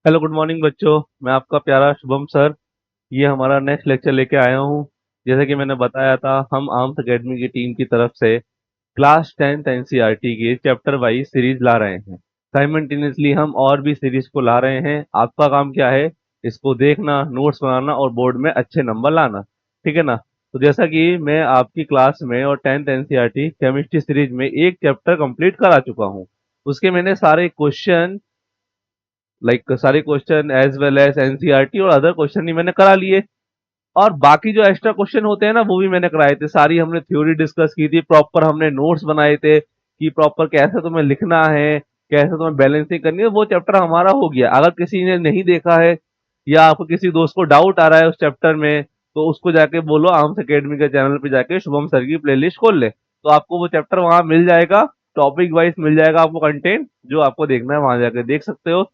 Hello good morning बच्चों। मैं आपका प्यारा शुभम सर। ये हमारा नेक्स्ट लेक्चर लेके आया हूँ। जैसे कि मैंने बताया था, हम आर्म्स एकेडमी की टीम की तरफ से क्लास 10th एनसीईआरटी की चैप्टर वाइज सीरीज ला रहे हैं। साइमल्टेनियसली हम और भी सीरीज को ला रहे हैं। आपका काम क्या है? इसको देखना, नोट्स बनाना और बोर्ड में अच्छे नंबर लाना। ठीक है ना? तो जैसा कि मैं आपकी क्लास में और 10th एनसीईआरटी केमिस्ट्री सीरीज में एक चैप्टर कंप्लीट करा चुका हूँ। उसके मैंने सारे क्वेश्चन, सारे question as well as NCERT और अदर क्वेश्चन ही मैंने करा लिए। और बाकी जो एक्स्ट्रा क्वेश्चन होते हैं ना, वो भी मैंने कराए थे। सारी हमने थ्योरी डिस्कस की थी, प्रॉपर हमने नोट्स बनाए थे कि प्रॉपर कैसे तुम्हें लिखना है, कैसे तुम्हें बैलेंसिंग करनी है। वो चैप्टर हमारा हो गया। अगर किसी ने नहीं देखा है या आपको किसी दोस्त को डाउट आ रहा है उस चैप्टर में, तो उसको जाके बोलो आर्म्स एकेडमी के चैनल पे जाके शुभम सर की प्लेलिस्ट खोल ले, तो आपको वो चैप्टर वहां मिल जाएगा। टॉपिक वाइज मिल जाएगा आपको कंटेंट, जो आपको देखना है वहां जाके देख सकते हो।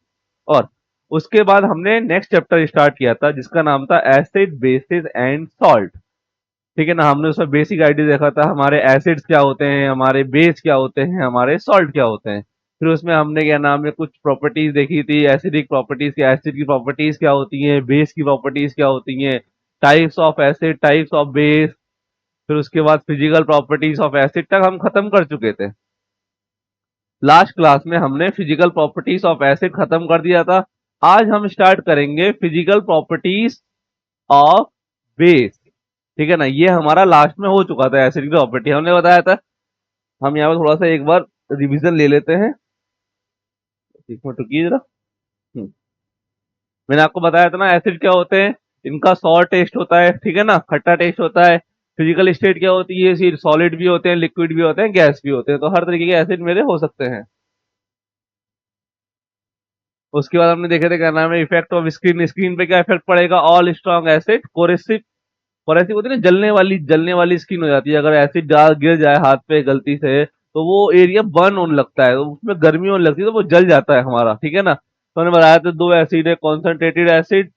और उसके बाद हमने नेक्स्ट चैप्टर स्टार्ट किया था जिसका नाम था एसिड बेसिस एंड सॉल्ट। ठीक है ना? हमने उसमें बेसिक आइडिया देखा था, हमारे एसिड्स क्या होते हैं, हमारे बेस क्या होते हैं, हमारे सॉल्ट क्या होते हैं। फिर उसमें हमने क्या नाम है कुछ प्रॉपर्टीज देखी थी, एसिडिक प्रॉपर्टीज की, एसिड की प्रॉपर्टीज क्या होती हैं, बेस की प्रॉपर्टीज क्या होती हैं, types of acid, types of base. फिर उसके बाद फिजिकल प्रॉपर्टीज ऑफ एसिड तक हम खत्म कर चुके थे। लास्ट क्लास में हमने फिजिकल प्रॉपर्टीज ऑफ एसिड खत्म कर दिया था। आज हम स्टार्ट करेंगे फिजिकल प्रॉपर्टीज ऑफ बेस। ठीक है ना? ये हमारा लास्ट में हो चुका था, एसिड की प्रॉपर्टी हमने बताया था। हम यहाँ पे थोड़ा सा एक बार रिवीजन ले लेते हैं। एक मिनट रुकिए जरा। मैंने आपको बताया था ना एसिड क्या होते हैं। इनका सॉर टेस्ट होता है, ठीक है ना, खट्टा टेस्ट होता है। फिजिकल स्टेट क्या होती है, सिर्फ सॉलिड भी होते हैं, लिक्विड भी होते हैं, गैस भी होते हैं। तो हर तरीके के एसिड मेरे हो सकते हैं। उसके बाद हमने देखे थे क्या नाम है इफेक्ट ऑफ स्क्रीन। स्क्रीन पे क्या इफेक्ट पड़ेगा? All strong acid coercive. Coercive होती है ना, जलने वाली स्किन हो जाती है। अगर एसिड गिर जाए हाथ पे गलती से, तो वो एरिया बर्न होने लगता है, तो उसमें गर्मी होने लगती है, तो वो जल जाता है हमारा। ठीक है ना? तो हमने बताया था दो एसिड है, कॉन्सेंट्रेटेड एसिड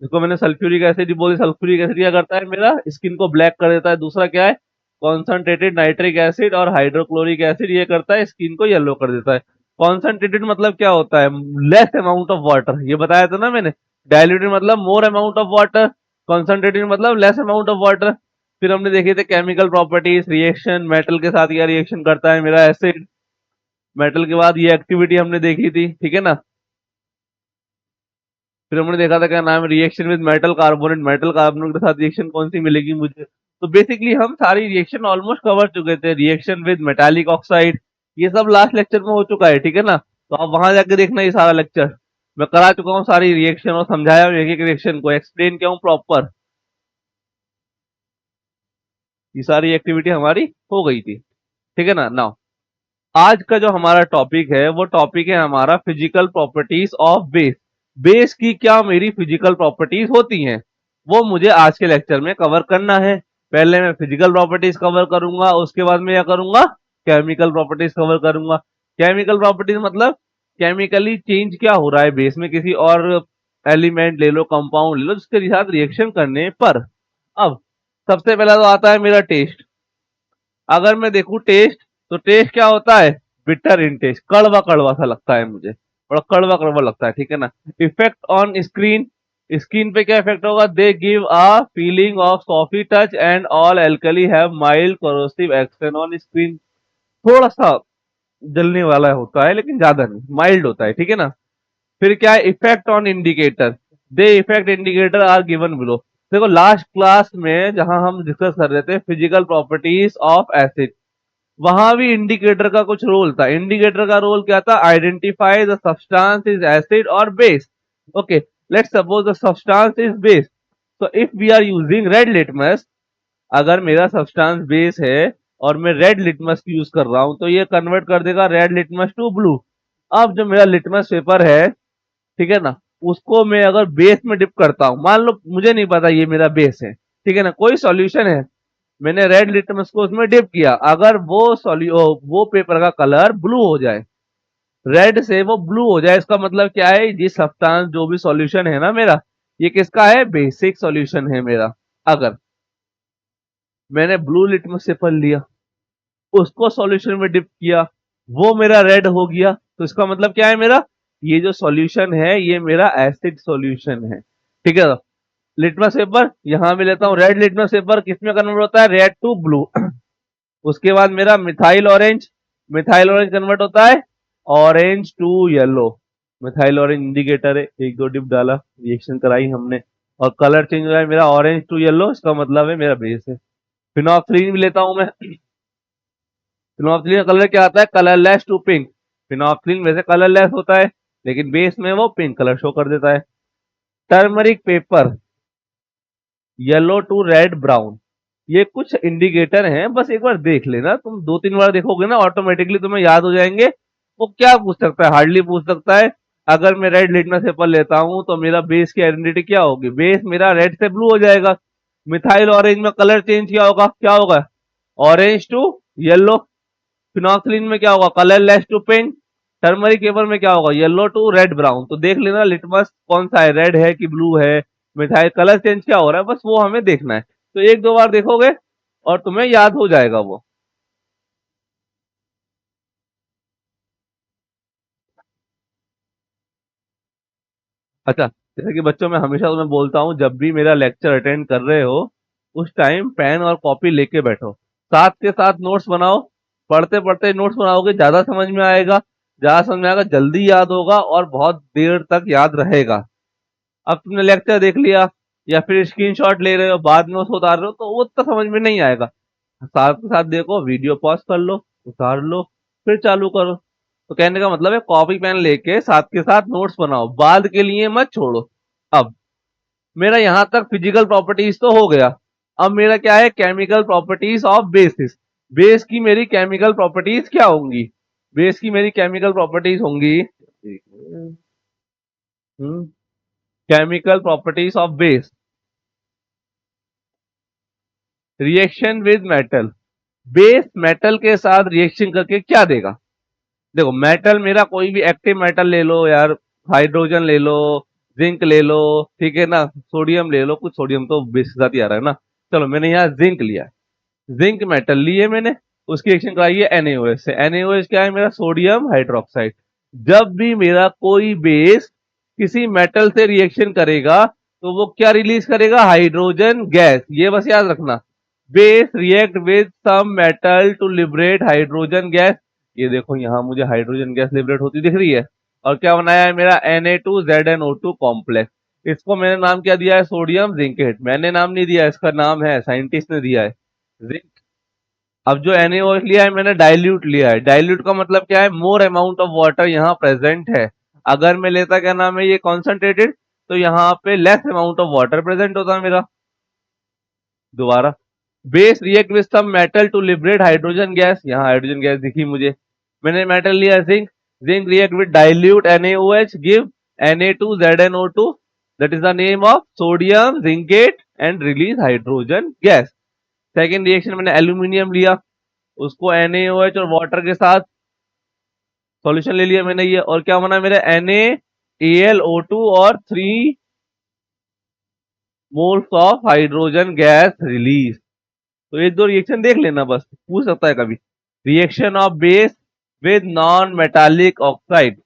जिसको मैंने सल्फ्यूरिक एसिड ही बोली। सल्फ्यूरिक एसिड क्या करता है, मेरा स्किन को ब्लैक कर देता है। दूसरा क्या है, कॉन्सेंट्रेटेड नाइट्रिक एसिड और हाइड्रोक्लोरिक एसिड, ये करता है स्किन को येलो कर देता है। कॉन्सेंट्रेटेड मतलब क्या होता है, लेस अमाउंट ऑफ वाटर, ये बताया था ना मैंने। डायल्यूटेड मतलब more amount of water, concentrated मतलब लेस अमाउंट ऑफ वाटर। फिर हमने देखे थे केमिकल प्रॉपर्टीज, रिएक्शन, मेटल के साथ क्या रिएक्शन करता है मेरा एसिड। मेटल के बाद ये एक्टिविटी हमने देखी थी, ठीक है ना। फिर हमने देखा था क्या नाम है reaction with metal carbonate. Metal carbonate के साथ रिएक्शन कौन सी मिलेगी मुझे। तो बेसिकली हम सारी रिएक्शन ऑलमोस्ट कवर चुके थे। रिएक्शन विद मेटालिक ऑक्साइड, ये सब लास्ट लेक्चर में हो चुका है, ठीक है ना। तो आप वहां जाके देखना ये सारा लेक्चर। मैं करा चुका हूँ सारी रिएक्शन और समझाया हूँ एक एक रिएक्शन को, एक्सप्लेन किया हूँ प्रॉपर। ये सारी एक्टिविटी हमारी हो गई थी, ठीक है ना। नाउ आज का जो हमारा टॉपिक है वो टॉपिक है हमारा physical properties of base. Base की क्या मेरी फिजिकल प्रॉपर्टीज होती हैं, वो मुझे आज के लेक्चर में कवर करना है। पहले मैं फिजिकल प्रॉपर्टीज कवर करूंगा, उसके बाद मैं क्या करूंगा, केमिकल प्रॉपर्टीज कवर करूंगा। केमिकल प्रॉपर्टीज मतलब केमिकली चेंज क्या हो रहा है बेस में, किसी और एलिमेंट ले लो, कंपाउंड ले लो, जिसके साथ रिएक्शन करने पर। अब सबसे पहला तो आता है मेरा टेस्ट। अगर मैं देखूं टेस्ट, तो टेस्ट क्या होता है, बिटर इन टेस्ट, कड़वा कड़वा सा लगता है मुझे, बड़ा कड़वा कड़वा लगता है, ठीक है ना। इफेक्ट ऑन स्क्रीन, स्किन पे क्या इफेक्ट होगा, they give a feeling of softy touch and all alkali have mild corrosive action on screen. थोड़ा सा जलने वाला होता है लेकिन ज्यादा नहीं, माइल्ड होता है, ठीक है ना। फिर क्या है effect on indicator, the effect indicator are given below. देखो लास्ट क्लास में जहां हम डिस्कस कर रहे थे फिजिकल प्रॉपर्टीज ऑफ एसिड, वहां भी इंडिकेटर का कुछ रोल था। इंडिकेटर का रोल क्या था, identify the substance is acid और base. Okay, let's suppose the substance is base. तो if we are using red litmus, अगर मेरा सब्सटेंस बेस है और मैं रेड लिटमस यूज कर रहा हूं, तो ये कन्वर्ट कर देगा रेड लिटमस टू ब्लू। अब जो मेरा लिटमस पेपर है, ठीक है ना, उसको मैं अगर बेस में डिप करता हूं, मान लो मुझे नहीं पता ये मेरा बेस है, ठीक है ना, कोई सॉल्यूशन है, मैंने रेड लिटमस को उसमें डिप किया, अगर वो पेपर का कलर ब्लू हो जाए, रेड से वो ब्लू हो जाए, इसका मतलब क्या है, ये सब्सटेंस जो भी सॉल्यूशन है ना मेरा, ये किसका है, बेसिक सॉल्यूशन है मेरा। अगर मैंने ब्लू लिटमस पेपर लिया, उसको सॉल्यूशन में डिप किया, वो मेरा रेड हो गया, तो इसका मतलब क्या है मेरा, ये जो सॉल्यूशन है ये मेरा एसिड सॉल्यूशन है, ठीक है। लिटमस पेपर यहां में लेता हूं, रेड लिटमस पेपर किसमें कन्वर्ट होता है, रेड टू ब्लू। उसके बाद मेरा methyl orange, methyl orange convert होता है orange to yellow. Methyl orange indicator है, एक दो डिप डाला, रिएक्शन कराई हमने और कलर चेंज हो रहा है मेरा ऑरेंज टू येलो, इसका मतलब है मेरा बेस है। फिनोल्फथलीन भी लेता हूं मैं, फिनोल्फथलीन का कलर क्या आता है, कलरलेस टू पिंक। फिनोल्फथलीन वैसे कलरलेस होता है लेकिन बेस में वो पिंक कलर शो कर देता है। Turmeric paper yellow to red brown, ये कुछ इंडिकेटर हैं, बस एक बार देख लेना, तुम दो तीन बार देखोगे ना ऑटोमेटिकली तुम्हें याद हो जाएंगे। वो क्या पूछ सकता है, हार्डली पूछ सकता है। अगर मैं रेड लिटमस पेपर लेता हूं तो मेरा बेस की आइडेंटिटी क्या होगी, बेस मेरा रेड से ब्लू हो जाएगा। मिथाइल ऑरेंज में कलर चेंज क्या होगा, क्या होगा, ऑरेंज टू येलो। फिनोक्सिलिन में क्या होगा, colourless to pink. Turmeric paper में क्या होगा, येलो टू रेड ब्राउन। तो देख लेना लिटमस कौन सा है, रेड है कि ब्लू है, मिथाइल कलर चेंज क्या हो रहा है, बस वो हमें देखना है। तो एक दो बार देखोगे और तुम्हें याद हो जाएगा वो। अच्छा, जैसे कि बच्चों मैं हमेशा तुम्हें बोलता हूँ, जब भी मेरा लेक्चर अटेंड कर रहे हो उस टाइम पेन और कॉपी लेके बैठो, साथ के साथ नोट्स बनाओ। पढ़ते पढ़ते नोट्स बनाओगे ज्यादा समझ में आएगा, ज्यादा समझ में आएगा, जल्दी याद होगा और बहुत देर तक याद रहेगा। अब तुमने लेक्चर देख लिया या फिर स्क्रीनशॉट ले रहे हो बाद में उसको उतार रहे हो तो वो तो समझ में नहीं आएगा। साथ के साथ देखो, वीडियो पॉज कर लो, उतार लो, फिर चालू करो। तो कहने का मतलब है कॉपी पेन लेके साथ के साथ नोट्स बनाओ, बाद के लिए मत छोड़ो। अब मेरा यहां तक फिजिकल प्रॉपर्टीज तो हो गया। अब मेरा क्या है, chemical properties of basis. Base की मेरी केमिकल प्रॉपर्टीज क्या होंगी, बेस की मेरी केमिकल प्रॉपर्टीज होंगी, chemical properties of base, reaction with metal. Base metal के साथ रिएक्शन करके क्या देगा। देखो मेटल मेरा कोई भी एक्टिव मेटल ले लो यार, हाइड्रोजन ले लो, जिंक ले लो, ठीक है ना, सोडियम ले लो, कुछ सोडियम तो बेस के साथ ही आ रहा है ना। चलो मैंने यहाँ जिंक लिया है, जिंक मेटल लिए मैंने, उसकी रिएक्शन कराई है NaOH से। NaOH क्या है, मेरा सोडियम हाइड्रोक्साइड। जब भी मेरा कोई बेस किसी मेटल से रिएक्शन करेगा तो वो क्या रिलीज करेगा, हाइड्रोजन गैस। ये बस याद रखना, base react with some metal to liberate hydrogen gas. ये देखो यहाँ मुझे हाइड्रोजन गैस लिबरेट होती दिख रही है। और क्या बनाया है मेरा, Na2ZnO2 कॉम्प्लेक्स। इसको मैंने नाम क्या दिया है, सोडियम जिंकेट। मैंने नाम नहीं दिया, इसका नाम है साइंटिस्ट ने दिया है, जिंक। अब जो NaOH लिया है मैंने, डाइल्यूट लिया है। डाइल्यूट का मतलब क्या है, मोर अमाउंट ऑफ वाटर यहाँ प्रेजेंट है। अगर मैं लेता क्या नाम है ये कॉन्सेंट्रेटेड, तो यहाँ पे less amount of water present होता है मेरा। दोबारा, base react with some metal to liberate hydrogen gas, यहाँ हाइड्रोजन गैस दिखी मुझे। मैंने मेटल लिया zinc, zinc react with dilute NaOH, give Na2ZnO2, that is the name of sodium zincate and release hydrogen gas. Second reaction मैंने aluminium लिया, उसको NaOH और water के साथ सॉल्यूशन ले लिया मैंने ये, और क्या बना मेरे, NaAlO2 और 3 moles of hydrogen gas release. तो एक दो रिएक्शन देख लेना, बस पूछ सकता है कभी। Reaction of base with non metallic oxide,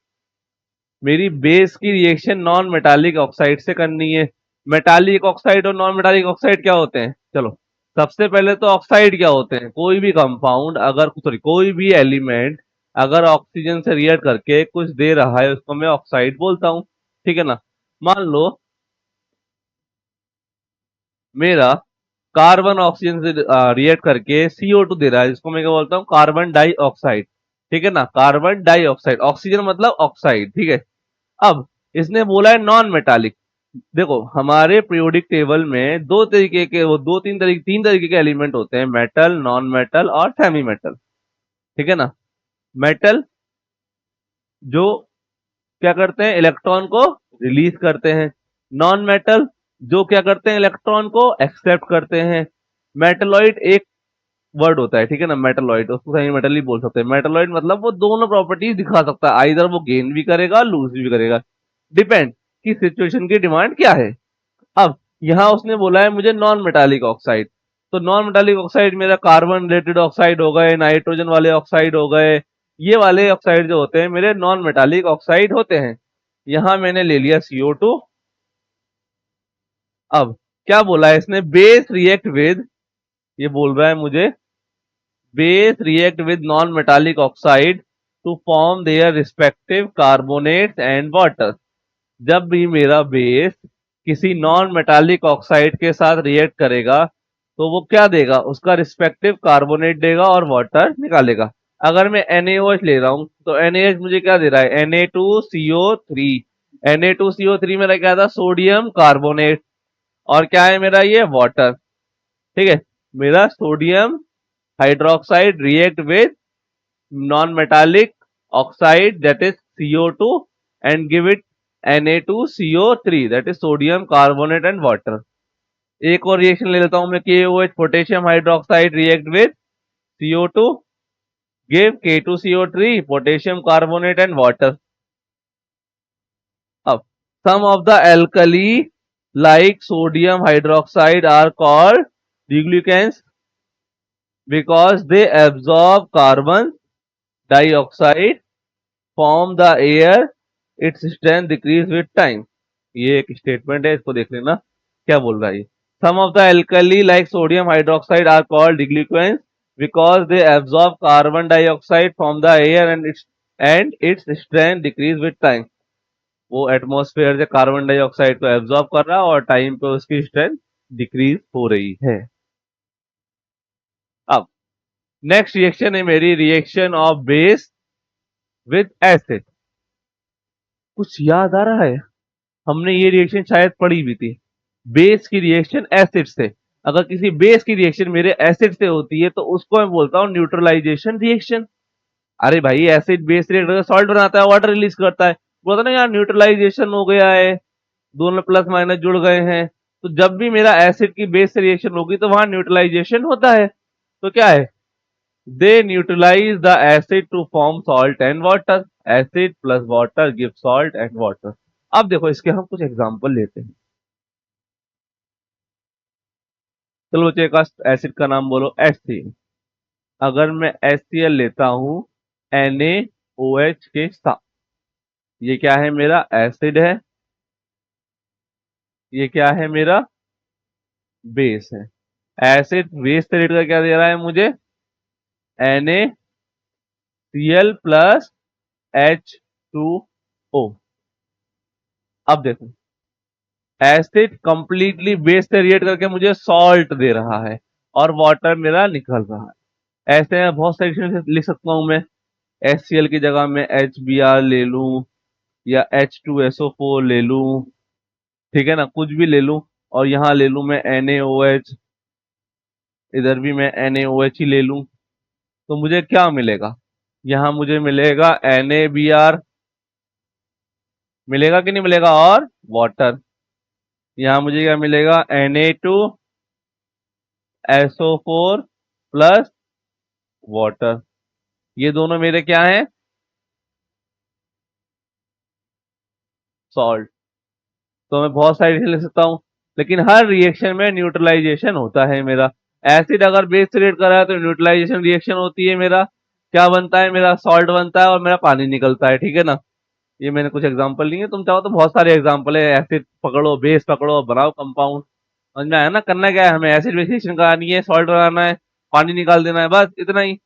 मेरी बेस की रिएक्शन नॉन मेटालिक ऑक्साइड से करनी है। मेटालिक ऑक्साइड और नॉन मेटालिक ऑक्साइड क्या होते हैं, चलो सबसे पहले तो ऑक्साइड क्या होते हैं, कोई भी कंपाउंड अगर, सॉरी कोई भी एलिमेंट अगर ऑक्सीजन से रिएक्ट करके कुछ दे रहा है उसको मैं ऑक्साइड बोलता हूं, ठीक है ना। मान लो मेरा कार्बन ऑक्सीजन से रिएक्ट करके CO2 दे रहा है, जिसको मैं क्या बोलता हूँ, कार्बन डाइऑक्साइड, ठीक है ना, कार्बन डाइऑक्साइड। ऑक्सीजन मतलब ऑक्साइड, ठीक है। अब इसने बोला है नॉन मेटालिक। देखो हमारे पीरियोडिक टेबल में दो तरीके के, वो दो तीन तरीके के एलिमेंट होते हैं, मेटल, नॉन मेटल और सेमी मेटल, ठीक है ना। मेटल जो क्या करते हैं, इलेक्ट्रॉन को रिलीज करते हैं। नॉन मेटल जो क्या करते हैं, इलेक्ट्रॉन को एक्सेप्ट करते हैं। मेटलॉइड एक वर्ड होता है, ठीक है ना, मेटलॉइड, उसको सेमी मेटल ही बोल सकते हैं। मेटलॉइड मतलब वो दोनों प्रॉपर्टीज दिखा सकता है, आइदर वो गेन भी करेगा लूज भी करेगा, डिपेंड कि सिचुएशन की डिमांड क्या है। अब यहां उसने बोला है मुझे नॉन मेटालिक ऑक्साइड, तो नॉन मेटालिक ऑक्साइड मेरा कार्बन रिलेटेड ऑक्साइड हो गए, नाइट्रोजन वाले ऑक्साइड हो गए, ये वाले ऑक्साइड जो होते हैं मेरे नॉन मेटालिक ऑक्साइड होते हैं। यहां मैंने ले लिया CO2। अब क्या बोला है इसने, बेस रिएक्ट विद, ये बोल रहा है मुझे base react with non metallic oxide to form their respective carbonates and water. जब भी मेरा बेस किसी नॉन मेटालिक ऑक्साइड के साथ रिएक्ट करेगा तो वो क्या देगा, उसका रिस्पेक्टिव कार्बोनेट देगा और वाटर निकालेगा। अगर मैं NaOH ले रहा हूं तो NaOH मुझे क्या दे रहा है, Na2CO3। Na2CO3 मेरा क्या था, सोडियम कार्बोनेट, और क्या है मेरा ये, वाटर। ठीक है, मेरा sodium hydroxide react with non metallic oxide that is CO2 and give it Na2CO3 that is sodium carbonate and water. एक और रिएक्शन ले लेता हूं मैं, KOH potassium hydroxide react with CO2 give K2CO3 potassium carbonate and water. अब some of the alkali like sodium hydroxide are called diglucans because they absorb carbon dioxide from the air, its strength decrease with time। ये एक statement है, इसको देख लेना क्या बोल रहा है। Some of the alkali like sodium hydroxide are called diglucans because they absorb carbon dioxide from the air and its strength decrease with time। वो एटमॉस्फेयर से कार्बन डाइऑक्साइड को एब्जॉर्ब कर रहा है और टाइम पे उसकी स्ट्रेंथ डिक्रीज हो रही है। अब नेक्स्ट रिएक्शन है मेरी, reaction of base with acid. कुछ याद आ रहा है, हमने ये रिएक्शन शायद पढ़ी भी थी, बेस की रिएक्शन एसिड से। अगर किसी बेस की रिएक्शन मेरे एसिड से होती है तो उसको मैं बोलता हूं न्यूट्रलाइजेशन रिएक्शन। अरे भाई, एसिड बेस रिएक्ट करके सॉल्ट बनाता है, वाटर रिलीज करता है, बोलता ना यार न्यूट्रलाइजेशन हो गया है, दोनों प्लस माइनस जुड़ गए हैं। तो जब भी मेरा एसिड की बेस से रिएक्शन होगी तो वहां न्यूट्रलाइजेशन होता है। तो क्या है, they neutralize the acid to form salt and water, acid plus water give salt and water. अब देखो इसके हम कुछ एग्जांपल लेते हैं। चलो बच्चे, एक एसिड का नाम बोलो, HCl। अगर मैं HCl लेता हूं NaOH के साथ, ये क्या है, मेरा एसिड है, ये क्या है, मेरा बेस है। एसिड बेस से रेट का क्या दे रहा है मुझे, NaCl प्लस H2O। अब देखो, एसिड कंप्लीटली बेस से रिएक्ट करके मुझे सॉल्ट दे रहा है और वाटर मेरा निकल रहा है। ऐसे में बहुत सारी चीजें लिख सकता हूं मैं, HCl की जगह में HBr ले लूं या H2SO4 ले लूं, ठीक है ना, कुछ भी ले लूं। और यहां ले लूं मैं NaOH, इधर भी मैं NaOH ही ले लूं, तो मुझे क्या मिलेगा, यहां मुझे मिलेगा NaBr, मिलेगा कि नहीं मिलेगा, और वाटर। यहां मुझे क्या मिलेगा, Na2SO4 प्लस वाटर। ये दोनों मेरे क्या हैं, सॉल्ट। तो मैं बहुत सारी लिख सकता हूं, लेकिन हर रिएक्शन में न्यूट्रलाइजेशन होता है मेरा। एसिड अगर बेस से रिएक्ट कर रहा है तो न्यूट्रलाइजेशन रिएक्शन होती है, मेरा क्या बनता है, मेरा सॉल्ट बनता है और मेरा पानी निकलता है, ठीक है ना। ये मैंने कुछ एग्जांपल लिए, तुम चाहो तो बहुत सारे एग्जांपल है, एसिड पकड़ो, बेस पकड़ो, बनाओ कंपाउंड। समझ में आया ना, करना क्या है हमें, एसिड बेस रिएक्शन करानी है, सॉल्ट बनाना है, पानी निकाल देना है, बस इतना ही।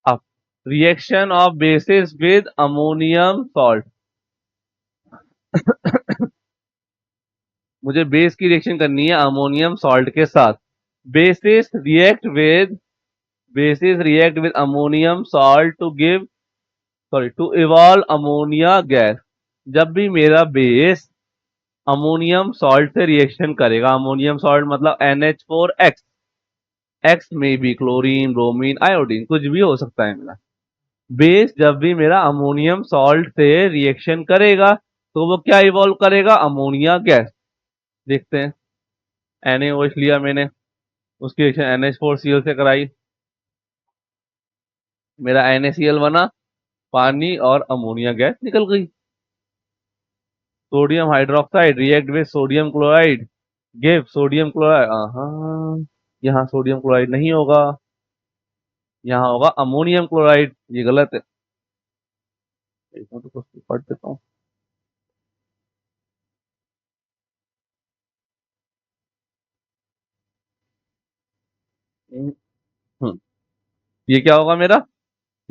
अब reaction of bases with ammonium salt. मुझे बेस की रिएक्शन करनी है अमोनियम सॉल्ट के साथ। Bases react with bases react with ammonium salt to give, sorry, to evolve ammonia gas. जब भी मेरा बेस अमोनियम सॉल्ट से रिएक्शन करेगा, अमोनियम सॉल्ट मतलब NH4X, एक्स में भी क्लोरीन, ब्रोमीन, आयोडीन, कुछ भी हो सकता है मेरा बेस। जब भी मेरा अमोनियम सॉल्ट से रिएक्शन करेगा तो वो क्या इवॉल्व करेगा, अमोनिया गैस। देखते हैं, NaOH लिया मैंने, उसकी रिएक्शन NH4Cl से कराई, मेरा NaCl बना, पानी और अमोनिया गैस निकल गई। Sodium hydroxide react with sodium chloride give sodium chloride. हाँ, यहाँ सोडियम क्लोराइड नहीं होगा, यहाँ होगा अमोनियम क्लोराइड। ये गलत है। इसमें तो कुछ पढ़ देता हूँ। हम्म, हम्म। ये क्या होगा मेरा?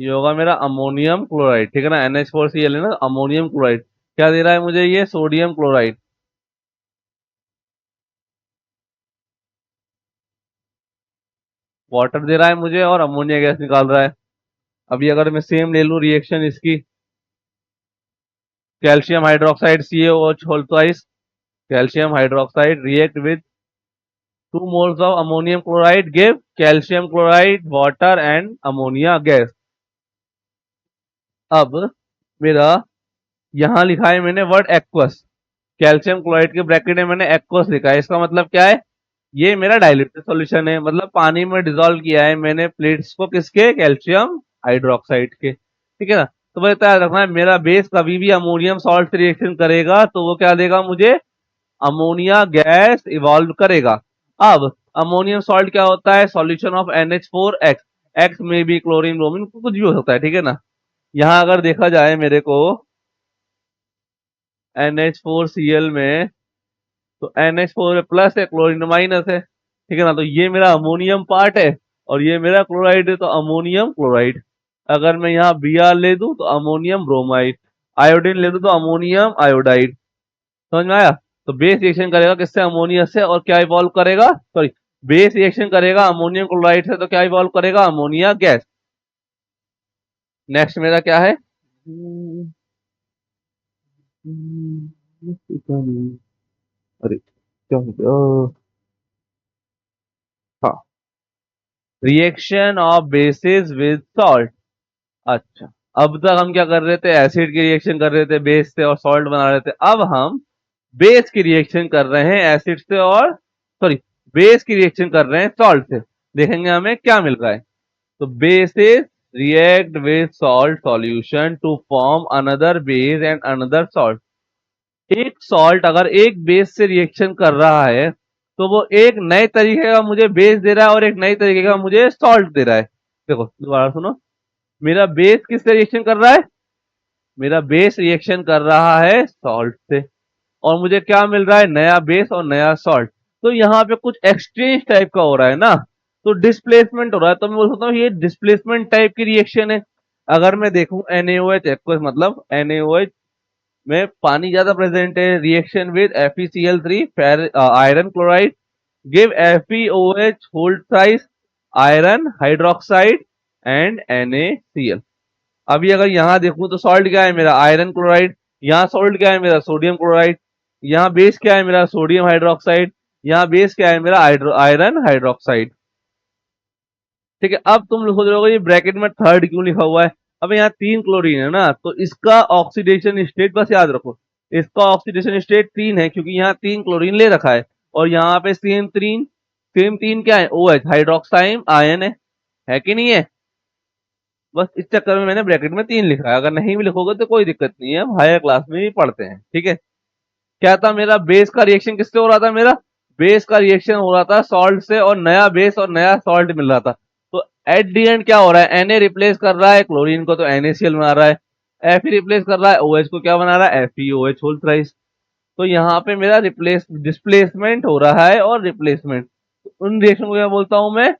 ये होगा मेरा अमोनियम क्लोराइड, ठीक है ना। NH4Cl है ना, अमोनियम क्लोराइड। क्या दे रहा है मुझे? ये सोडियम क्लोराइड। वाटर दे रहा है मुझे और अमोनिया गैस निकाल रहा है। अभी अगर मैं सेम ले लूं रिएक्शन इसकी, calcium hydroxide CaOH whole twice, calcium hydroxide react with 2 moles of ammonium chloride give calcium chloride water and ammonia gas। अब मेरा यहां लिखा है मैंने वर्ड एक्वस, कैल्शियम क्लोराइड के ब्रैकेट में मैंने एक्वस लिखा है। इसका मतलब क्या है? ये मेरा डाइल्यूटेड सॉल्यूशन है, मतलब पानी में डिसॉल्व किया है मैंने प्लेट्स को, किसके? कैल्शियम हाइड्रोक्साइड के, ठीक है ना। तो मुझे याद रखना है, मेरा बेस कभी भी अमोनियम सॉल्ट से रिएक्शन करेगा तो वो क्या देगा मुझे? अमोनिया गैस इवॉल्व करेगा। अब अमोनियम सॉल्ट क्या होता है? Solution of NH4X। एक्स में भी क्लोरीन ब्रोमीन कुछ भी हो सकता है, ठीक है ना। यहाँ अगर देखा जाए मेरे को NH4Cl में, तो NH4 प्लस है, क्लोरीन माइनस है, ठीक है ना। तो ये मेरा अमोनियम पार्ट है और ये मेरा क्लोराइड है, तो अमोनियम क्लोराइड। अगर मैं यहाँ Br ले दूं तो अमोनियम ब्रोमाइड, आयोडीन ले दूं तो अमोनियम आयोडाइड। समझ में आया? तो बेस रिएक्शन करेगा किससे? अमोनिया से, और क्या इवॉल्व करेगा? सॉरी, बेस रिएक्शन करेगा अमोनियम क्लोराइड से, तो क्या इवॉल्व करेगा? Ammonia gas. नेक्स्ट मेरा क्या है? अरे क्या हो गया? हाँ, reaction of bases with salt. अच्छा, अब तक हम क्या कर रहे थे? एसिड की रिएक्शन कर रहे थे बेस से और सॉल्ट बना रहे थे। अब हम बेस की रिएक्शन कर रहे हैं एसिड से, और सॉरी, बेस की रिएक्शन कर रहे हैं सॉल्ट से। देखेंगे हमें क्या मिल रहा है। तो bases react with salt solution to form another base and another salt। एक सॉल्ट अगर एक बेस से रिएक्शन कर रहा है तो वो एक नए तरीके का मुझे बेस दे रहा है और एक नए तरीके का मुझे सॉल्ट दे रहा है। देखो दोबारा सुनो, मेरा बेस किससे रिएक्शन कर रहा है? मेरा बेस रिएक्शन कर रहा है सॉल्ट से, और मुझे क्या मिल रहा है? नया बेस और नया सॉल्ट। तो यहाँ पे कुछ एक्सचेंज टाइप का हो रहा है ना, तो डिस्प्लेसमेंट हो रहा है। तो मैं बोल सकता हूँ ये डिस्प्लेसमेंट टाइप की रिएक्शन है। अगर मैं देखूं NaOH एक्वस, मतलब NaOH में पानी ज्यादा प्रेजेंट है, reaction with FeCl3 iron chloride give FeOH hold size iron hydroxide and NaCl। अभी अगर यहाँ देखूं तो सॉल्ट क्या है मेरा? Iron chloride. यहाँ सॉल्ट क्या है मेरा? Sodium chloride. यहाँ बेस क्या है मेरा? Sodium hydroxide. यहाँ बेस क्या है मेरा? Iron hydroxide. ठीक है, अब तुम सोच रहे हो ये ब्रैकेट में थर्ड क्यों लिखा हुआ है? अब यहाँ 3 क्लोरीन है ना, तो इसका ऑक्सीडेशन स्टेट बस याद रखो, इसका ऑक्सीडेशन स्टेट 3 है, क्योंकि यहाँ 3 क्लोरीन ले रखा है। और यहाँ पे सेम तीन क्या है? OH हाइड्रोक्साइड आयन है कि नहीं है? बस इस चक्कर में मैंने ब्रैकेट में 3 लिखा है। अगर नहीं भी लिखोगे तो कोई दिक्कत नहीं है, हम हायर क्लास में भी पढ़ते हैं, ठीक है। क्या था मेरा? बेस का रिएक्शन किससे हो रहा था मेरा? बेस का रिएक्शन हो रहा था सॉल्ट से, और नया बेस और नया सॉल्ट मिल रहा था। तो एट दी एंड क्या हो रहा है? Na रिप्लेस कर रहा है क्लोरीन को, तो NaCl बना रहा है। Fe रिप्लेस कर रहा है OH को, क्या बना रहा है? FeOH whole thrice. तो यहाँ पे मेरा डिस्प्लेसमेंट हो रहा है और रिप्लेसमेंट। उन रिएक्शन को क्या बोलता हूं मैं?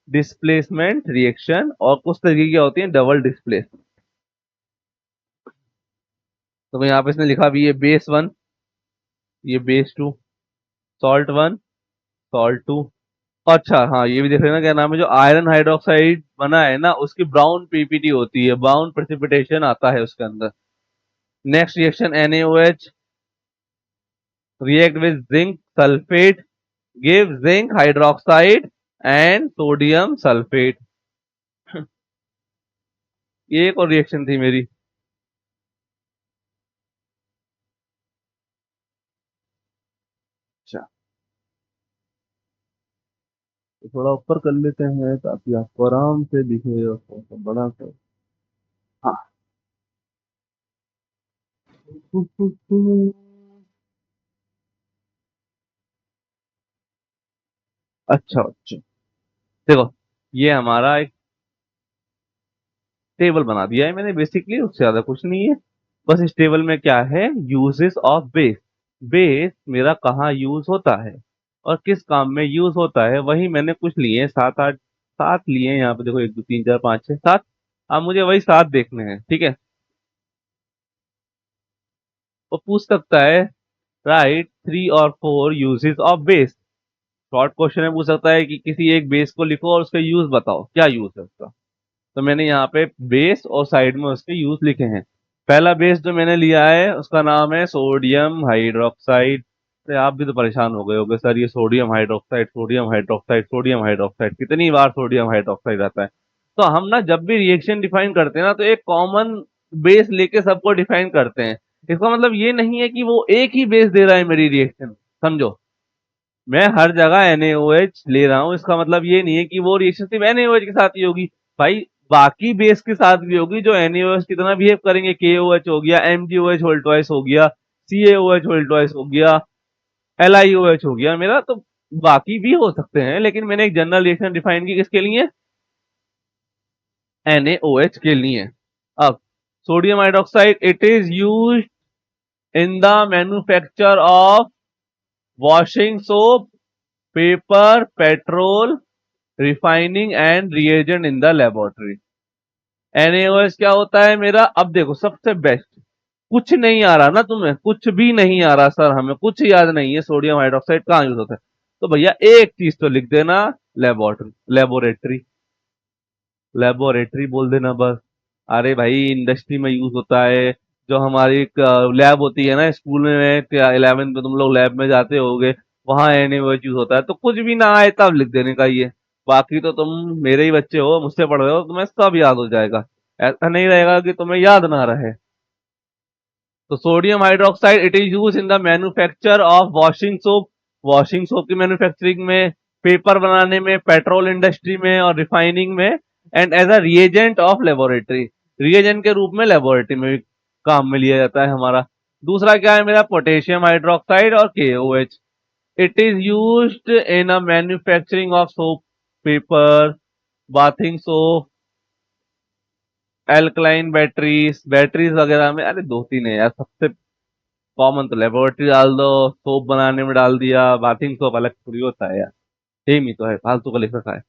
Displacement reaction. और कुछ तरीके की होती है डबल डिस्प्लेसमेंट। तो यहाँ पे इसने लिखा भी, ये बेस 1, ये बेस 2, सॉल्ट 1, सॉल्ट 2। अच्छा हाँ, ये भी देख लेना, क्या नाम है, जो आयरन हाइड्रोक्साइड बना है ना, उसकी ब्राउन पीपीटी होती है, ब्राउन प्रेसिपिटेशन आता है उसके अंदर। Next reaction NaOH react with zinc sulfate give zinc hydroxide and sodium sulfate। ये एक और रिएक्शन थी मेरी। अच्छा, तो थोड़ा ऊपर कर लेते हैं ताकि आपको आराम से दिखे और थोड़ा सा बड़ा सा। हाँ। अच्छा अच्छा, देखो, ये हमारा एक टेबल बना दिया है मैंने बेसिकली, उससे ज्यादा कुछ नहीं है। बस इस टेबल में क्या है, यूजेस ऑफ बेस। बेस मेरा कहाँ यूज होता है और किस काम में यूज होता है, वही मैंने कुछ लिए हैं, सात आठ, सात लिए हैं यहाँ पे। देखो, एक दो तीन चार पाँच छह सात। अब मुझे वही सात देखने हैं, ठीक है। वो पूछ सकता है, राइट थ्री और four uses of base. Short question में पूछ सकता है कि किसी एक बेस को लिखो और उसका यूज बताओ, क्या यूज है उसका। तो मैंने यहाँ पे बेस और साइड में उसके यूज लिखे हैं। पहला बेस जो मैंने लिया है उसका नाम है सोडियम हाइड्रोक्साइड। तो आप भी तो परेशान हो गए होगे, सर ये sodium hydroxide, sodium hydroxide, sodium hydroxide, कितनी बार सोडियम हाइड्रोक्साइड आता है। तो हम ना जब भी रिएक्शन डिफाइन करते हैं ना, तो एक कॉमन बेस लेके सबको डिफाइन करते हैं। इसका मतलब ये नहीं है कि वो एक ही बेस दे रहा है मेरी रिएक्शन, समझो। मैं हर जगह NaOH ले रहा हूँ, इसका मतलब ये नहीं है कि वो रिएक्शन सिर्फ NaOH के साथ ही होगी। भाई, बाकी बेस के साथ भी होगी जो NaOH की तरह बिहेव करेंगे। KOH हो गया, MgOH होल ट्वाइस हो गया, CaOH होल ट्वाइस हो गया, LiOH हो गया मेरा। तो बाकी भी हो सकते हैं, लेकिन मैंने एक जनरल रिएक्शन डिफाइन की किसके लिए, NaOH के लिए। अब sodium hydroxide, it is use in the manufacture of washing soap, paper, petrol, refining and reagent in the laboratory. NaOH क्या होता है मेरा, अब देखो सबसे बेस्ट। कुछ नहीं आ रहा ना तुम्हें, कुछ भी नहीं आ रहा सर, हमें कुछ याद नहीं है सोडियम हाइड्रोक्साइड कहाँ यूज होता है, तो भैया एक चीज तो लिख देना, लेबोरेटरी। लेबोरेटरी, लेबोरेटरी बोल देना बस। अरे भाई, इंडस्ट्री में यूज होता है। जो हमारी लैब होती है ना स्कूल में, 11th में तुम लोग लैब में जाते होगे, वहां NaOH यूज होता है। तो कुछ भी ना आए तब लिख देने का ये। बाकी तो तुम मेरे ही बच्चे हो, मुझसे पढ़ रहे हो, तुम्हें सब याद हो जाएगा। ऐसा नहीं रहेगा कि तुम्हें याद ना रहे। तो sodium hydroxide, it is use in the manufacture of washing soap, washing soap की मैन्युफैक्चरिंग में, पेपर बनाने में, पेट्रोल इंडस्ट्री में और रिफाइनिंग में, and as a reagent of laboratory. Reagent के रूप में लेबोरेटरी में भी काम में लिया जाता है हमारा। दूसरा क्या है मेरा, पोटेशियम हाइड्रोक्साइड और KOH। It is used in a manufacturing of soap, paper, bathing soap, alkaline batteries, batteries वगैरह में। अरे दो तीन है यार, सबसे कॉमन तो लेबोरेटरी डाल दो, सोप बनाने में डाल दिया, बाथिंग सोप अलग थोड़ी होता है यार, सेम ही तो है, फालतू का लिख रखा है।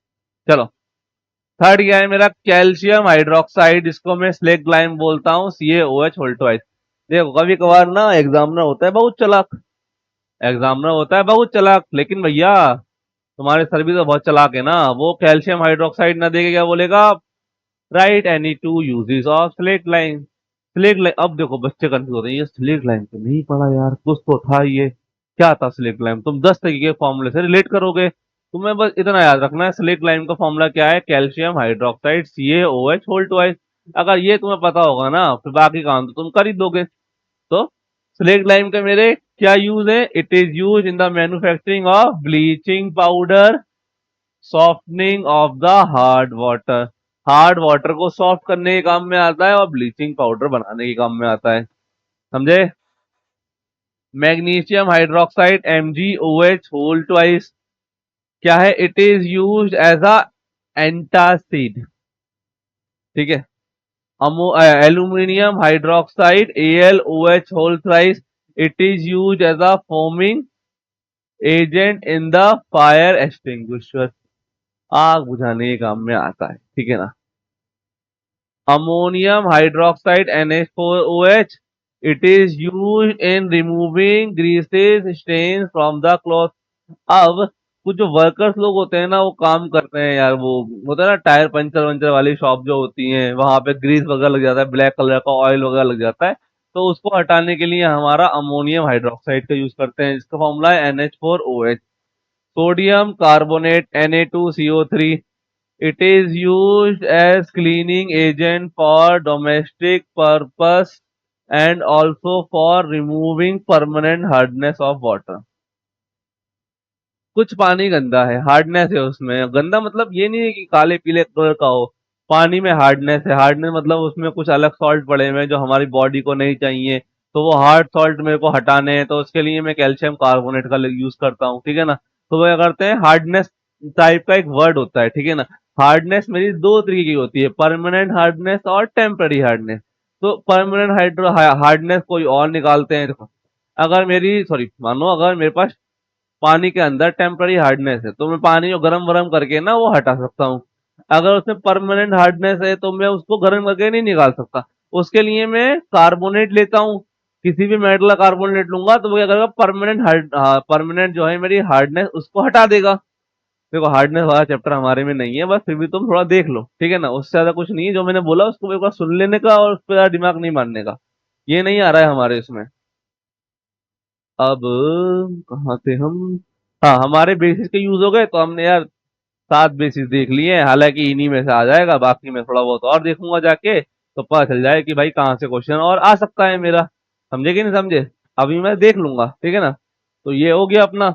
चलो, थर्ड क्या है मेरा, कैल्शियम हाइड्रोक्साइड, इसको मैं स्लेक लाइम बोलता हूँ, CaOH होल ट्वाइस। देखो, कभी कभार ना एग्जामिनर होता है बहुत चलाक, एग्जामिनर होता है बहुत चलाक, लेकिन भैया तुम्हारे सर भी तो बहुत चलाक है ना। वो कैल्शियम हाइड्रोक्साइड ना देके क्या बोलेगा, right any two uses of slack lime. Slack lime, अब देखो बच्चे कंफ्यूज होते हैं, ये स्लेक लाइम तो नहीं पढ़ा यार, कुछ तो था ये, क्या था स्लेक लाइम। तुम 10 तरीके के फॉर्मूले से रिलेट करोगे, तुम्हें बस इतना याद रखना है, स्लेक लाइम का फॉर्मूला क्या है, calcium hydroxide CaOH whole twice. अगर ये तुम्हें पता होगा ना, फिर बाकी काम तो तुम कर ही दोगे। तो स्लेक लाइम का मेरे क्या यूज है, it is use in the manufacturing of bleaching powder, softening of the hard water. Hard water को सॉफ्ट करने के काम में आता है और ब्लीचिंग पाउडर बनाने के काम में आता है, समझे। Magnesium hydroxide MgOH whole twice क्या है, it is use as a antacid, ठीक है। Aluminium hydroxide AlOH whole thrice, it is use as a foaming agent in the fire extinguisher, आग बुझाने के काम में आता है, ठीक है ना। Ammonium hydroxide NH4OH, it is use in removing greases stain from the cloth. अब कुछ जो वर्कर्स लोग होते हैं ना, वो काम करते हैं यार, वो होता है ना टायर पंचर वंचर वाली शॉप जो होती है, वहां पे ग्रीस वगैरह लग जाता है, ब्लैक कलर का ऑयल वगैरह लग जाता है। तो उसको हटाने के लिए हमारा अमोनियम हाइड्रोक्साइड का यूज करते हैं, जिसका फॉर्मूला है NH4OH। Sodium carbonate Na2CO3, it is used as cleaning agent for domestic purpose and also for removing permanent hardness of water। कुछ पानी गंदा है, हार्डनेस है उसमें, गंदा मतलब ये नहीं है कि काले पीले कलर का हो, पानी में हार्डनेस है। हार्डनेस मतलब उसमें कुछ अलग सॉल्ट पड़े हुए हैं जो हमारी बॉडी को नहीं चाहिए, तो वो हार्ड सॉल्ट मेरे को हटाने हैं, तो उसके लिए मैं कैल्शियम कार्बोनेट का यूज करता हूँ, ठीक है ना। तो वो क्या करते हैं, हार्डनेस टाइप का एक वर्ड होता है, ठीक है ना। हार्डनेस मेरी दो तरीके की होती है, परमानेंट हार्डनेस और टेम्पररी हार्डनेस। तो परमानेंट हार्डनेस कोई और निकालते हैं। देखो, अगर मेरी सॉरी मानो अगर मेरे पास पानी के अंदर टेम्पररी हार्डनेस है तो मैं पानी को गर्म वरम करके ना वो हटा सकता हूँ। अगर उसमें परमानेंट हार्डनेस है तो मैं उसको गर्म करके नहीं निकाल सकता। उसके लिए मैं कार्बोनेट लेता हूँ, किसी भी मेटल का कार्बोनेट लूंगा तो वो क्या करेगा, परमानेंट जो है मेरी हार्डनेस उसको हटा देगा। देखो, हार्डनेस वाला चैप्टर हमारे में नहीं है, बस फिर भी तुम थोड़ा देख लो, ठीक है ना। उससे ज्यादा कुछ नहीं है, जो मैंने बोला उसको एक बार सुन लेने का और उस पर ज्यादा दिमाग नहीं मारने का। ये नहीं आ रहा है हमारे इसमें। अब कहाँ थे हम? हाँ, हमारे बेसिस के यूज हो गए तो हमने यार 7 बेसिस देख लिए हैं, हालांकि इन्हीं में से आ जाएगा, बाकी मैं थोड़ा बहुत और देखूंगा जाके तो पता चल जाए कि भाई कहाँ से क्वेश्चन और आ सकता है मेरा। समझे कि नहीं समझे? अभी मैं देख लूंगा, ठीक है ना। तो ये हो गया अपना।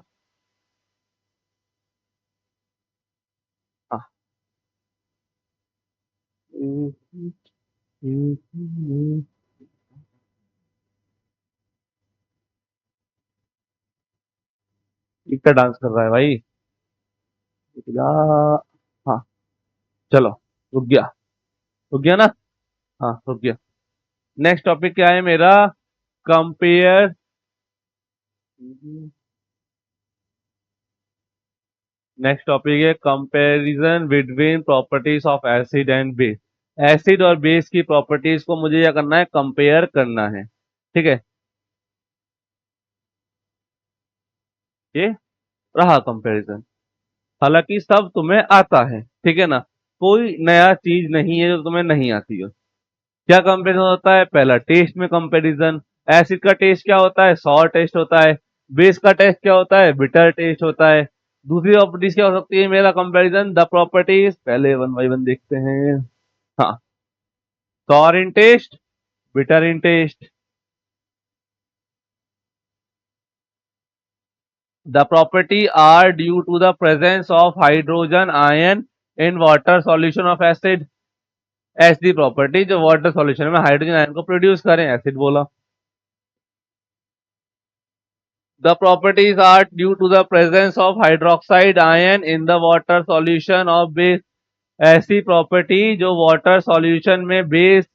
हाँ। इतना डांस कर रहा है भाई। या हाँ, चलो, रुक गया। रुक गया ना? हाँ, रुक गया। नेक्स्ट टॉपिक क्या है मेरा? कंपेयर। नेक्स्ट टॉपिक है comparison between properties of acid and base. Acid और बेस की प्रॉपर्टीज को मुझे क्या करना है, कंपेयर करना है, ठीक है। ये रहा कंपैरिजन। हालांकि सब तुम्हें आता है, ठीक है ना। कोई नया चीज नहीं है जो तुम्हें नहीं आती हो। क्या कंपैरिजन होता है? पहला, टेस्ट में कंपैरिजन। एसिड का टेस्ट क्या होता है? सॉर टेस्ट होता है। बेस का टेस्ट क्या होता है? बिटर टेस्ट होता है। दूसरी प्रॉपर्टीज क्या हो सकती है मेरा कंपैरिजन? द प्रॉपर्टीज, पहले वन बाई वन देखते हैं। हाँ, sour in taste, bitter in taste. The property are due to the presence of hydrogen ion in water solution of acid. ऐसी प्रॉपर्टी जो वाटर सॉल्यूशन में हाइड्रोजन आयन को produce करें, acid बोला। The properties are due to the presence of hydroxide ion in the water solution of base. ऐसी property जो water solution में base,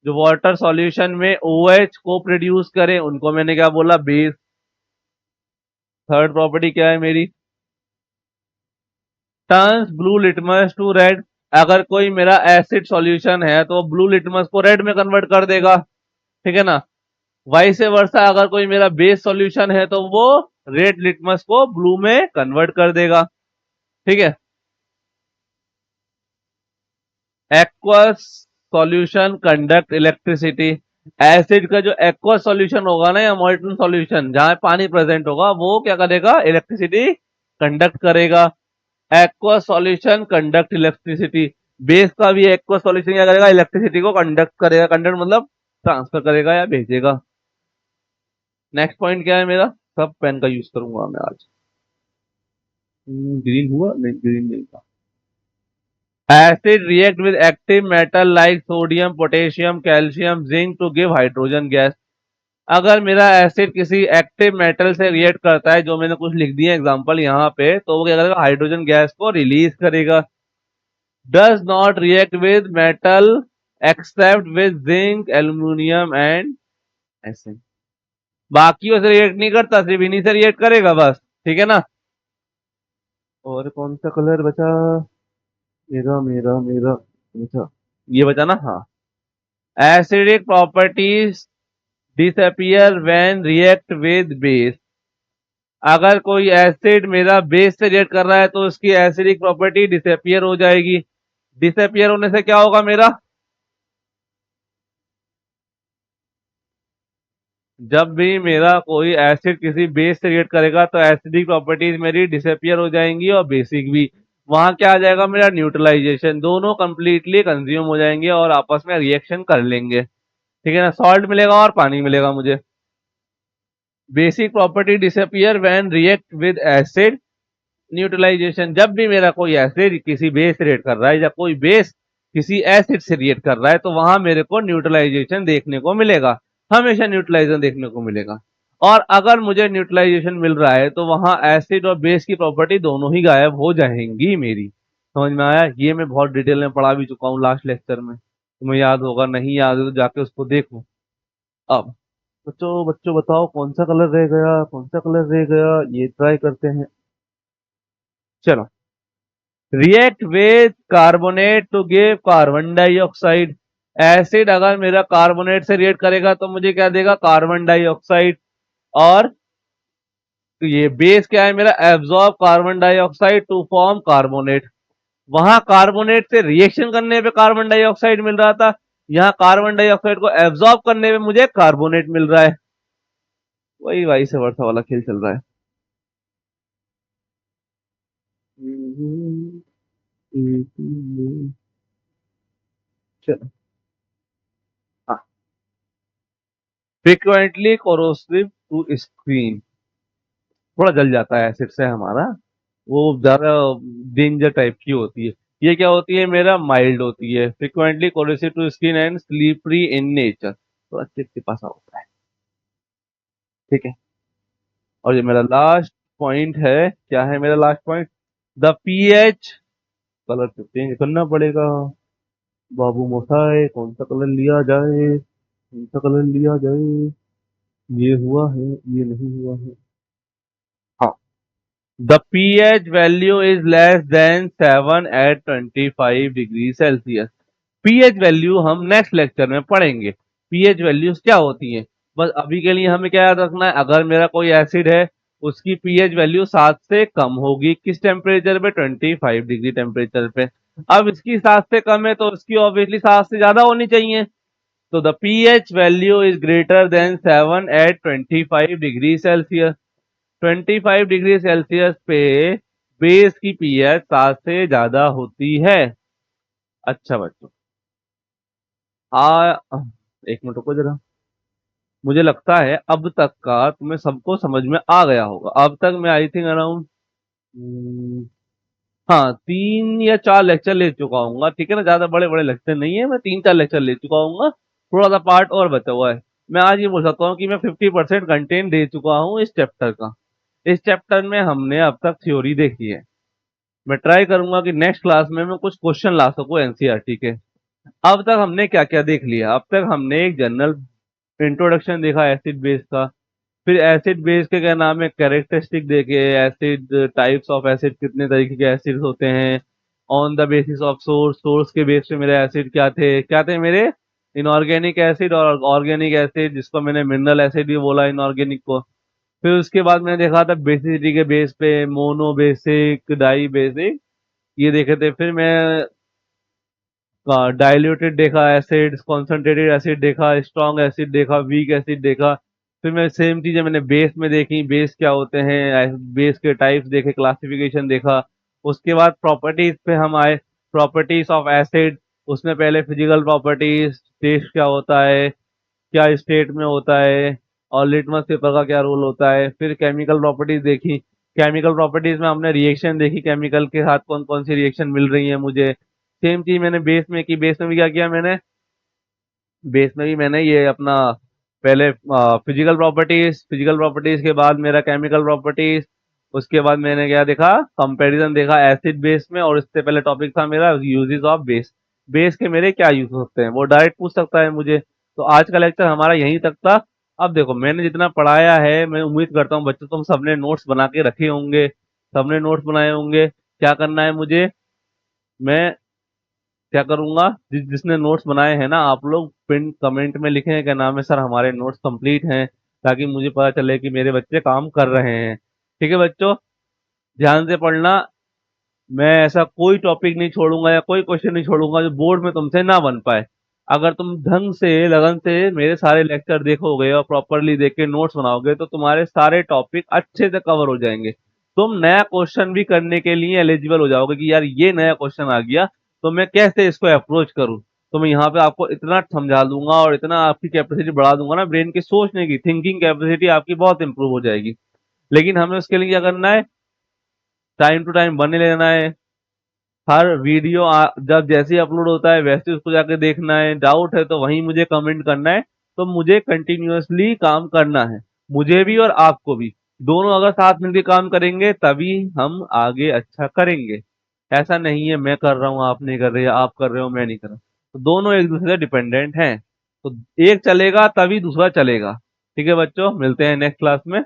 जो वाटर सॉल्यूशन में OH को प्रोड्यूस करें, उनको मैंने क्या बोला? बेस। थर्ड प्रॉपर्टी क्या है मेरी? Turns blue litmus to red. अगर कोई मेरा एसिड सॉल्यूशन है तो ब्लू लिटमस को रेड में कन्वर्ट कर देगा, ठीक है ना। वाइस वर्सा, अगर कोई मेरा बेस सॉल्यूशन है तो वो रेड लिटमस को ब्लू में कन्वर्ट कर देगा, ठीक है। Aqueous solution conduct electricity. Acid का जो एक्वस सॉल्यूशन होगा ना, या मोल्टन सॉल्यूशन जहां पानी प्रेजेंट होगा, वो क्या करेगा? इलेक्ट्रिसिटी कंडक्ट करेगा। Aqua solution conduct electricity. Base का भी एक्वा सॉल्यूशन क्या करेगा? इलेक्ट्रिसिटी को कंडक्ट करेगा। कंडक्ट मतलब ट्रांसफर करेगा या भेजेगा। नेक्स्ट पॉइंट क्या है मेरा? सब पेन का यूज करूंगा मैं आज। ग्रीन हुआ नहीं? ग्रीन नहीं था। Acid react with active metal like sodium, potassium, calcium, zinc to give hydrogen gas. अगर मेरा एसिड किसी एक्टिव मेटल से रिएक्ट करता है, जो मैंने कुछ लिख दिया एग्जांपल यहाँ पे, तो वो क्या करेगा? हाइड्रोजन गैस को रिलीज करेगा। does not react with metal except with zinc, aluminium and ऐसे। बाकियों से रिएक्ट नहीं करता, सिर्फ इन्हीं से रिएक्ट करेगा बस, ठीक है ना। और कौन सा कलर बचा? मेरा मेरा मेरा बचा, ये बचा ना, हाँ। Acidic properties disappear when react with base. अगर कोई एसिड मेरा बेस से रिएक्ट कर रहा है तो उसकी एसिडिक प्रॉपर्टी डिसअपियर हो जाएगी। डिसअपियर होने से क्या होगा मेरा? जब भी मेरा कोई एसिड किसी बेस से रिएक्ट करेगा तो एसिडिक प्रॉपर्टीज मेरी डिसअपियर हो जाएंगी और बेसिक भी। वहां क्या आ जाएगा मेरा? न्यूट्रलाइजेशन। दोनों कंप्लीटली कंज्यूम हो जाएंगे और आपस में रिएक्शन कर लेंगे, ठीक है ना। सॉल्ट मिलेगा और पानी मिलेगा मुझे। Basic property disappear when react with acid. Neutralization, जब भी मेरा कोई एसिड किसी बेस से रिएक्ट कर रहा है या कोई बेस किसी एसिड से रिएक्ट कर रहा है तो वहां मेरे को न्यूट्रलाइजेशन देखने को मिलेगा। हमेशा न्यूट्रलाइजेशन देखने को मिलेगा। और अगर मुझे न्यूट्रलाइजेशन मिल रहा है तो वहां एसिड और बेस की प्रॉपर्टी दोनों ही गायब हो जाएंगी मेरी। समझ में आया? ये मैं बहुत डिटेल में पढ़ा भी चुका हूँ लास्ट लेक्चर में, तुम्हें याद होगा, नहीं याद है तो जाके उसको देखो। अब बच्चों बच्चों बताओ कौन सा कलर रह गया, कौन सा कलर रह गया, ये ट्राई करते हैं। चलो, react with carbonate to give carbon dioxide. Acid अगर मेरा कार्बोनेट से रिएक्ट करेगा तो मुझे क्या देगा? Carbon dioxide. और तो ये बेस क्या है मेरा? Absorb carbon dioxide to form carbonate. वहां कार्बोनेट से रिएक्शन करने पे कार्बन डाइऑक्साइड मिल रहा था, यहाँ कार्बन डाइऑक्साइड को एब्जॉर्ब करने पे मुझे कार्बोनेट मिल रहा है। वही वाइस वर्सा वाला खेल चल रहा है। चलो, हाँ, फ्रिक्वेंटली कोरोसिव टू स्क्रीन। थोड़ा जल जाता है एसिड से हमारा, वो ज्यादा डेंजर टाइप की होती है। ये क्या होती है मेरा? माइल्ड होती है। Frequently corrosive to skin and slippery in nature, थोड़ा चिपचिपा सा होता है। ठीक है। और ये मेरा लास्ट पॉइंट है। क्या है मेरा last point? The pH colour change करना पड़ेगा। बाबू मोसाए कौन सा कलर लिया जाए, कौन सा कलर लिया जाए? ये हुआ है, ये नहीं हुआ है। हाँ, the pH value is less than 7 at 25 degree Celsius. pH value हम नेक्स्ट लेक्चर में पढ़ेंगे। pH वैल्यूज क्या होती हैं, बस अभी के लिए हमें क्या याद रखना है? अगर मेरा कोई एसिड है, उसकी pH वैल्यू 7 से कम होगी। किस टेम्परेचर पे? 25 डिग्री टेम्परेचर पे। अब इसकी 7 से कम है तो उसकी ऑब्वियसली 7 से ज्यादा होनी चाहिए। तो the pH value is greater than 7 at 25 degree Celsius. 25 degree Celsius पे बेस की पीएच 7 से ज्यादा होती है। अच्छा बच्चों, एक मिनट रुको जरा। मुझे लगता है अब तक का तुम्हें सबको समझ में आ गया होगा। अब तक मैं आई थिंक अराउंड, हाँ, 3 या 4 लेक्चर ले चुका हूँ, ठीक है ना? ज्यादा बड़े बड़े लेक्चर नहीं है, मैं 3-4 लेक्चर ले चुका हूँ। थोड़ा सा पार्ट और बचा हुआ है। मैं आज ये बोल सकता हूँ कि मैं 50% कंटेंट दे चुका हूँ इस चैप्टर का। इस चैप्टर में हमने अब तक थ्योरी देखी है। मैं ट्राई करूंगा कि नेक्स्ट क्लास में मैं कुछ क्वेश्चन ला सकूं एनसीईआरटी के। अब तक हमने क्या क्या देख लिया? अब तक हमने एक जनरल इंट्रोडक्शन देखा एसिड बेस का। फिर एसिड बेस के क्या नाम है, कैरेक्टरिस्टिक देखे। एसिड टाइप्स ऑफ एसिड, कितने तरीके के एसिड्स होते हैं। On the basis of source, source के बेस पे मेरे एसिड क्या थे मेरे? इनऑर्गेनिक एसिड और ऑर्गेनिक एसिड, जिसको मैंने मिनरल एसिड भी बोला इनऑर्गेनिक को। फिर उसके बाद मैंने देखा था बेसिसिटी के बेस पे मोनो बेसिक, डाई बेसिक, ये देखे थे। फिर मैं डाइल्यूटेड देखा एसिड, कॉन्सेंट्रेटेड एसिड देखा, स्ट्रॉन्ग एसिड देखा, वीक एसिड देखा। फिर मैं सेम चीजें मैंने बेस में देखी, बेस क्या होते हैं, बेस के टाइप्स देखे, क्लासिफिकेशन देखा। उसके बाद प्रॉपर्टीज पे हम आए, प्रॉपर्टीज ऑफ एसिड। उसमें पहले फिजिकल प्रॉपर्टीज, टेस्ट क्या होता है, क्या स्टेट में होता है, और लिटमस पेपर का क्या रोल होता है। फिर केमिकल प्रॉपर्टीज देखी। केमिकल प्रॉपर्टीज में हमने रिएक्शन देखी, केमिकल के साथ कौन कौन सी रिएक्शन मिल रही है मुझे। सेम चीज मैंने बेस में की। बेस में भी क्या किया मैंने? बेस में भी मैंने ये अपना पहले फिजिकल प्रॉपर्टीज, फिजिकल प्रॉपर्टीज के बाद मेरा केमिकल प्रॉपर्टीज। उसके बाद मैंने क्या देखा? कंपैरिजन देखा एसिड बेस में। और इससे पहले टॉपिक था मेरा यूजेस ऑफ बेस। बेस के मेरे क्या यूज होते हैं वो डायरेक्ट पूछ सकता है मुझे। तो आज का लेक्चर हमारा यहीं तक था। अब देखो, मैंने जितना पढ़ाया है, मैं उम्मीद करता हूँ बच्चों तुम सबने नोट्स बना के रखे होंगे, सबने नोट्स बनाए होंगे। क्या करना है मुझे? मैं क्या करूंगा, जिसने नोट्स बनाए हैं ना, आप लोग पिन कमेंट में लिखें क्या नाम है, सर हमारे नोट्स कंप्लीट हैं, ताकि मुझे पता चले कि मेरे बच्चे काम कर रहे हैं। ठीक है बच्चों, ध्यान से पढ़ना। मैं ऐसा कोई टॉपिक नहीं छोड़ूंगा या कोई क्वेश्चन नहीं छोड़ूंगा जो बोर्ड में तुमसे ना बन पाए। अगर तुम ढंग से लगन से मेरे सारे लेक्चर देखोगे और प्रॉपरली देख के नोट्स बनाओगे तो तुम्हारे सारे टॉपिक अच्छे से कवर हो जाएंगे। तुम नया क्वेश्चन भी करने के लिए एलिजिबल हो जाओगे कि यार ये नया क्वेश्चन आ गया, तो मैं कैसे इसको अप्रोच करूं। तो मैं यहाँ पे आपको इतना समझा दूंगा और इतना आपकी कैपेसिटी बढ़ा दूंगा ना, ब्रेन की सोचने की, थिंकिंग कैपेसिटी आपकी बहुत इंप्रूव हो जाएगी। लेकिन हमें उसके लिए क्या करना है? टाइम टू टाइम बने लेना है। हर वीडियो जब जैसे ही अपलोड होता है वैसे उसको जाके देखना है। डाउट है तो वहीं मुझे कमेंट करना है। तो मुझे कंटिन्यूअसली काम करना है। मुझे भी और आपको भी। दोनों अगर साथ मिलकर काम करेंगे तभी हम आगे अच्छा करेंगे। ऐसा नहीं है मैं कर रहा हूँ आप नहीं कर रहे, आप कर रहे हो मैं नहीं कर रहा। तो दोनों एक दूसरे से डिपेंडेंट हैं। तो एक चलेगा तभी दूसरा चलेगा। ठीक है बच्चों, मिलते हैं नेक्स्ट क्लास में।